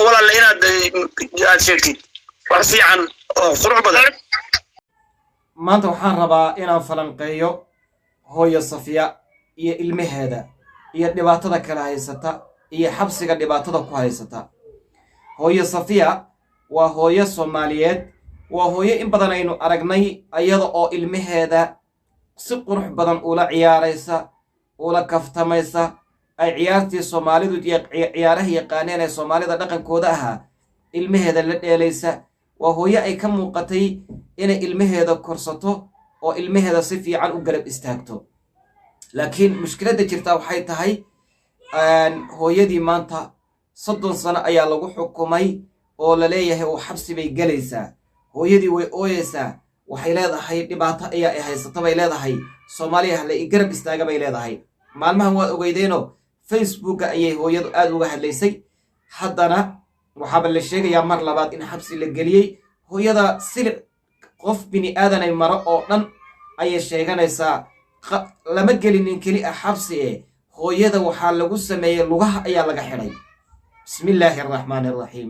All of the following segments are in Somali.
ولا لينا شركي ورسي عن خروج بدل ما أنت وحان ربا إنا فلنقيو هوية صفية إيه المهدة إيه دباتة كلاهيستا إيه حبسك دباتة كلاهيستا هوية صفية وهوية صوماليات وهوية إن بدن إنه أرجني أيضا أو المهدة سقرح بدن أولى عياريسا أولى كفتميسا أي عيارتي صومالي دو عياره يقانين الصومالي دا دقن كوداها المهدة اللي ليس وهوية أي كم وقتي إن المهدة كورساتو أو المهدة صفي عن أقرب استاكتو لكن مشكلة دا جرتا وحيتا هاي هوية دي مانتا صدن سنة أيا لغو حكومي أو لليه وحبسي بي قليسا هوية دي وي أويسا waxay leedahay dhibaato ayaa ay haysato bay leedahay Soomaaliya hal ay garab istaaga bay leedahay maalmahan waa ogeydeeno Facebook ayay hooyadu aad uga hadlaysay haddana waxa la sheegayaa mar labaad in xabsi la galiyay hooyada silic qof bini aadan ay maro oo dhan ayay sheeganaysaa lama gelinin kali xabsi hooyada waxa lagu sameeyay lugaha ayaa laga xiray bismillaahir rahmaanir rahiim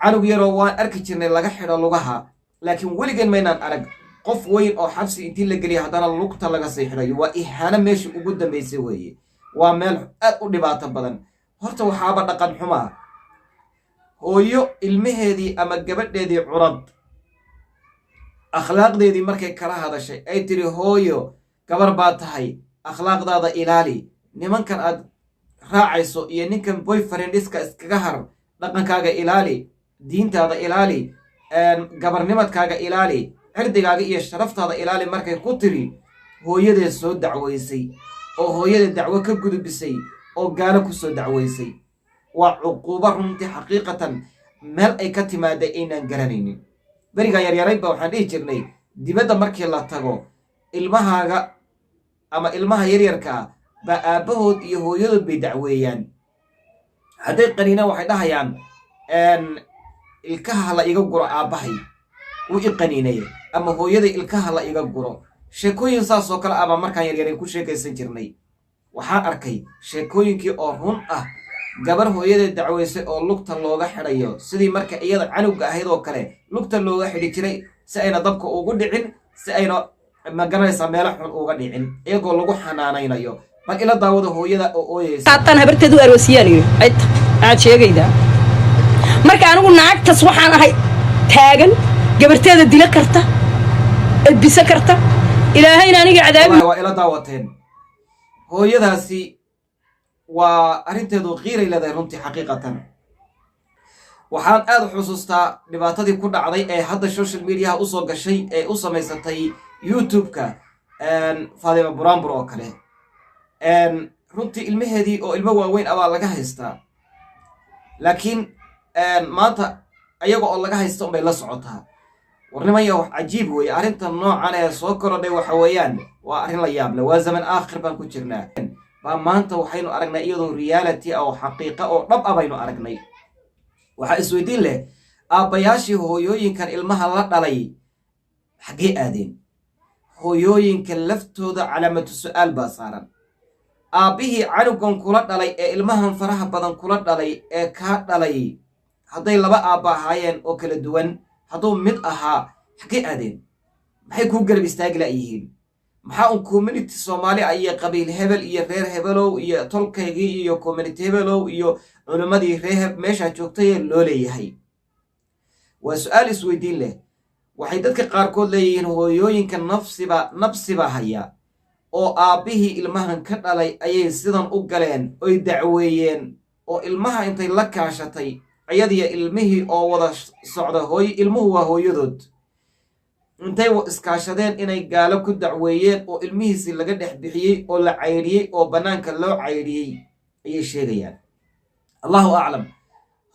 anug yaro waan arki jirnay laga xiro lugaha laakiin weligan maynaan arag qof weyn oo xabsi intii la galiyo hadana lugta laga siixirayo waa ihana meesha ugu dambeysay weeye waa meel aad u dhibaato badan horta waxaaba dhaqan xumaa hooyo ilmaheedii ama gabadheedii curad akhlaaqdeedii markay kala hadashay ay tiri hooyo gabar baa tahay akhlaaqdaada ilaali nimankan aad raacayso iyo ninkan boyfriendiska iskaga har dhaqankaaga ilaali diintaada ilaali gabarnimadkaaga ilaali cirdigaaga iyo sharaftaada ilaali markay ku tiri hooyadee soo dacweysay oo hooyada dacwo ka gudubisay oo gaalo ku soo dacweysay waa cuquubo runtii xaqiiqatan meel ay ka timaada inaan garanaynin bariga yaryaray ba waxaan dhihi jirnay dibadda markii la tago ilmahaaga ama ilmaha yaryarka ba aabahood iyo hooyadood bay dacweeyaan hadday qaniina waxay dhahayaan ilkaha la iga guro aabahay uu iqaniinay ama hooyada ilkaha la iga guro sheekooyin saas oo kale ama markaan yaryaray ku sheekaysan jirnay waxaan arkay sheekooyinkii oo run ah gabar hooyada dacweysay oo lugta looga xirayo sidii marka iyada canugga ahayd oo kale lugta looga xiri jiray si ayna dabka ugu dhicin si ayna magaranaysa meel xun uga dhicin iyagoo lagu xanaanaynayo bal ila daawada hooyada oo ooyeysa qaatan habarteedu arwasiyaaniyo aad sheegayda marka anigu naagtas waxaan ahay taagan gabarteeda dila karta ebisa karta ilaahayna aniga cadaabi waa ila daawateen hooyadaasi waa arinteedu qiiray leedahay runtii xaqiiqatan waxaan aad xusuustaa dhibaatadii ku dhacday ee hadda social media u soo gashay ee u samaysatay YouTube-ka Faadima Buraanbur oo kale runtii ilmaheedii oo ilmo waaweyn abaa laga haystaa laakiin maanta ayaga oo laga haysto bay la socotaa warnimaya wax cajiib weeye arrintan noocan ee soo korodhay waxa weeyaan waa arrin la yaab leh waa zaman aakhir baan ku jirnaa baa maanta waxaynu aragnay iyadoo reality oo xaqiiqa oo dhab ah baynu aragnay waxa isweydiin leh aabbayaashii hooyooyinkan ilmaha la dhalay xaggee aadeen hooyooyinka laftooda calaamatu su'aal baa saaran aabbihii canugan kula dhalay ee ilmahan faraha badan kula dhalay ee kaa dhalay hadday laba aabba ahaayeen oo kala duwan hadduu mid ahaa xaggee aadeen maxay kuu garab istaagi la'yihiin maxaa un community Soomaali iyo qabiil hebel iyo reer hebelow iyo tolkaygii iyo community hebelow iyo culimadii reer meesha joogtay loo leeyahay waa su'aal isweydiin leh waxay dadka qaarkood leeyihiin hooyooyinka nafsiba haya oo aabbihii ilmahan ka dhalay ayay sidan u galeen oy dacweeyeen oo ilmaha intay la kaashatay ayadiya ilmihii oo wada socda ilmuhu waa hooyadood intay iskaashadeen inay gaalo ku dacweeyeen oo ilmihiisi laga dhex bixiyey oo la cayriyey oo bannaanka loo cayriyey ayay sheegayaan allahu aclam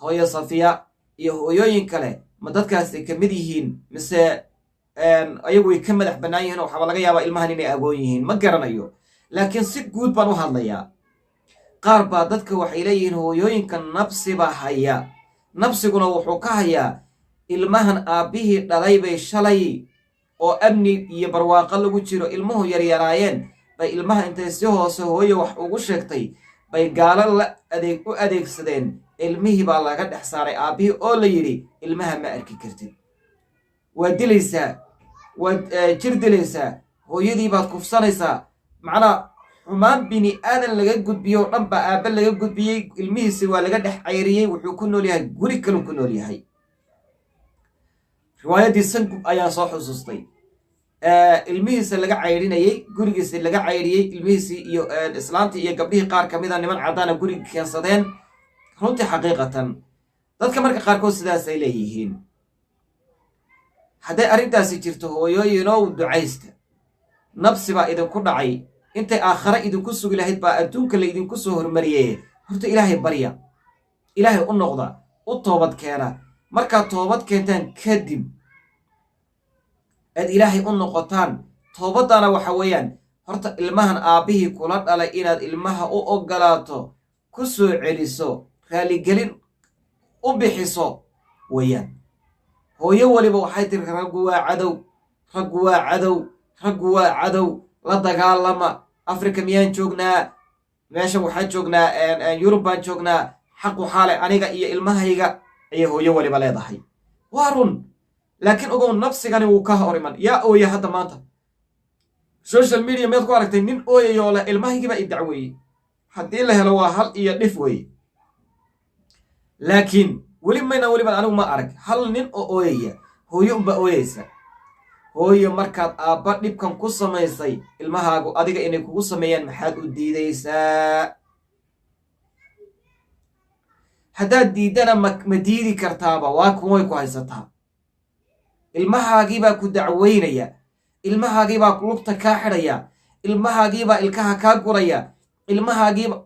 hooyo Safiya iyo hooyooyin kale ma dadkaasi ka mid yihiin mise ayagu way ka madax bannaan yihiin oo waxaa laga yaabaa ilmahan inay agoon yihiin ma garanayo laakiin si guud baan u hadlayaa qaar baa dadka waxay leeyihiin hooyooyinka nafsiba haya nafsiguna wuxuu ka hayaa ilmahan aabbihii dhalay bay shalay oo amni iyo barwaaqo lagu jiro ilmuhu yaryaraayeen bay ilmaha intay si hoose hooyo wax ugu sheegtay bay gaalo u adeegsadeen ilmihii baa laga dhex saaray aabbihii oo la yidhi ilmaha ma arki kartid, waad dilaysaa, waad jir dilaysaa, hooyadii baad kufsanaysaa. macnaa xumaan bini aadan laga gudbiyey oo dhan baa aabba laga gudbiyey, ilmihiisi waa laga dhex cayriyey, wuxuu ku nool yahay guri kaluu ku nool yahay. riwaayaddii sangub ayaan soo xusuustay, ilmihiisa laga cayrinayey, gurigiisi laga cayriyey, ilmihiisii iyo islaantii iyo gabdhihii qaar ka mida niman caddaana guriga keensadeen. runtii xaqiiqatan dadka marka qaarkood sidaasay leeyihiin. hadday arrintaasi jirto hooyooyinow ducaysta, nabsi baa idinku dhacay, intay aakhare idinku sugi lahayd baa adduunka la idinku soo hormariyey. horta ilaahay barya, ilaahay u noqda, u toobad keena. markaad toobad keentaan kadib aad ilaahay u noqotaan, toobaddaana waxa weeyaan horta ilmahan aabbihii kula dhalay inaad ilmaha u oggolaato, ku soo celiso, raaligelin u bixiso weeyaan. hooyo weliba waxay tiri raggu waa cadow, raggu waa cadow, raggu waa cadow, la dagaalama. afrika miyaan joognaa? meeshan waxaan joognaa yurub baan joognaa, xaq waxaa leh aniga iyo ilmahayga ayay hooyo weliba leedahay. waa run, laakiin ogow nafsigani wuu ka hor iman. yaa ooya hadda maanta social media miyaad ku aragtay nin ooyayoo leh ilmahaygiibaa i dacweeyey? haddii la helo waa hal iyo dhif weeye, laakiin weli mayna weliban anigu ma arag hal nin oo ooyaya. hooyo unbaa ooyaysa. hooyo markaad aabba dhibkan ku samaysay, ilmahaagu adiga inay kugu sameeyaan maxaad u diidaysaa? haddaad diiddana ma diidi kartaaba, waa kuway ku haysataa. ilmahaagiibaa ku dacweynaya, ilmahaagiibaa lugta kaa xidhaya, ilmahaagiibaa ilkaha kaa guraya, ilmahaagiiba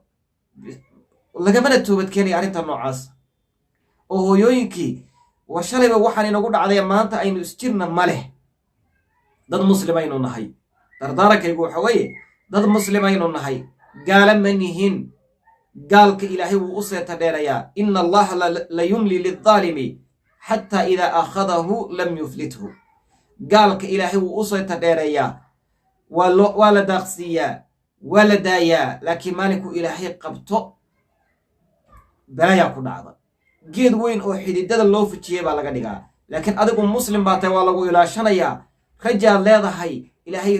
lagamana toobad keenaya arrinta noocaas. oo hooyooyinkii war shalayba waxaan inagu dhacday, maanta aynu isjirna ma leh. dad muslimaynu nahay, dardaarankaygu waxa weeye dad muslimaynu nahay, gaala ma nihin. gaalka ilaahay wuu u seeta dheerayaa. ina allaha la yumli lildaalimi xataa idaa akhadahu lam yuflithu. gaalka ilaahay wuu u seeta dheereeyaa, waa la daaqsiiyaa, waa la daayaa, laakiin maalinkuu ilaahay qabto balaayaa ku dhacda. geed weyn oo xididada loo fujiyey baa laga dhigaa. laakiin adigu muslim baa tahay, waa lagu ilaashanayaa. rajaad leedahay, ilaahay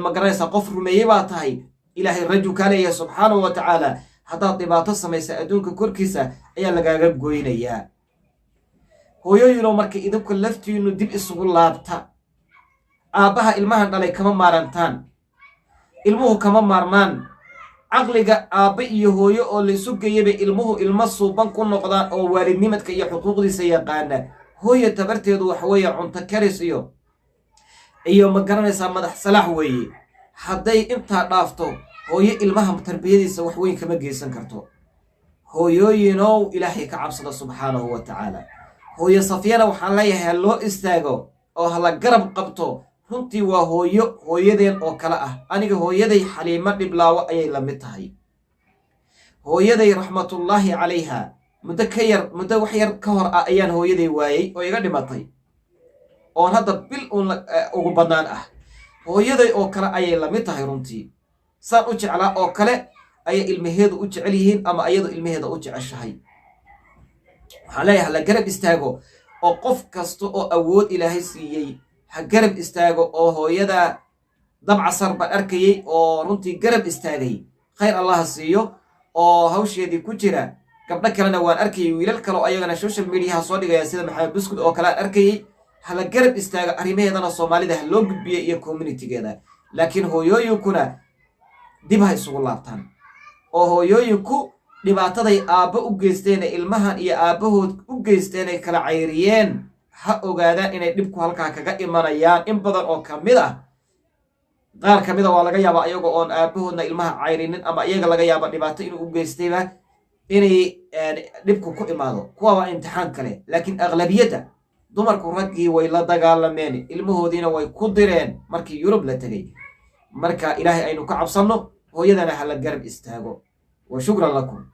ma garanaysaa, qof rumeeyey baa tahay, ilaahay raju kaa leeyahay subxaanahu wa tacaala. haddaad dhibaato samaysa adduunka korkiisa ayaa lagaaga goynayaa. hooyooyinoo marka idinku laftiinnu dib isugu laabta. aabbaha ilmahan dhalay kama maarantaan, ilmuhu kama maarmaan. caqliga aabba iyo hooyo oo laysu geeyabay ilmuhu ilmo suuban ku noqdaan oo waalidnimadka iyo xuquuqdiisa yaqaana. hooyo tabarteedu waxa weeye cunto karis iyo ma garanaysaa madax salaax weeye. hadday intaa dhaafto, hooyo ilmaha tarbiyadiisa wax weyn kama geysan karto. hooyooyinow ilaahay ka cabsada subxaanahu wa tacaala. hooyo safiyana waxaan leeyahay ha loo istaago oo hala garab qabto. runtii waa hooyadeen oo kale ah. aniga hooyaday xaliimo dhiblaawo ayay la mid tahay. hooyaday raxmatullaahi calayha muddo wax yar ka hor ah ayaan hooyaday waayey oo iga dhimatay, oon hadda bil ugu badnaan ah. hooyaday oo kale ayay la mid tahay. runtii saan u jeclaa oo kale ayay ilmaheedu u jecel yihiin, ama iyadu ilmaheeda u jeceshahay. waxaan leeyahay hala garab istaago, oo qof kasta oo awood ilaahay siiyey ha garab istaago. oo hooyada dabcasar baan arkayey oo runtii garab istaagay, khayr allaha siiyo, oo hawsheedii ku jira. gabdho kalena waan arkayey, wiilal kale oo ayagana social mediaha soo dhigaya sida maxamed buskud oo kale aan arkayey. hala garab istaago, arrimaheedana soomaalida ha loo gudbiyo iyo communitigeeda. laakiin hooyooyinkuna dib ha isugu laabtaan, oo hooyooyinku dhibaataday aabba u geysteen ee ilmahan iyo aabbahood u geysteen ay kala cayriyeen, ha ogaadaan inay dhibku halkaa kaga imanayaan. in badan oo ka mid ah, qaar ka mid a waa laga yaabaa ayaga oon aabbahoodna ilmaha cayrinin, ama iyaga laga yaaba dhibaato inuu u geystayba inay dhibku ku imaado. kuwa waa imtixaan kale. laakiin aqlabiyadda dumarku raggii way la dagaalameen, ilmahoodiina way ku direen markii yurub la tegey. marka ilaahay aynu ka cabsanno, hooyadana hala garab istaago. wa shukran lakum.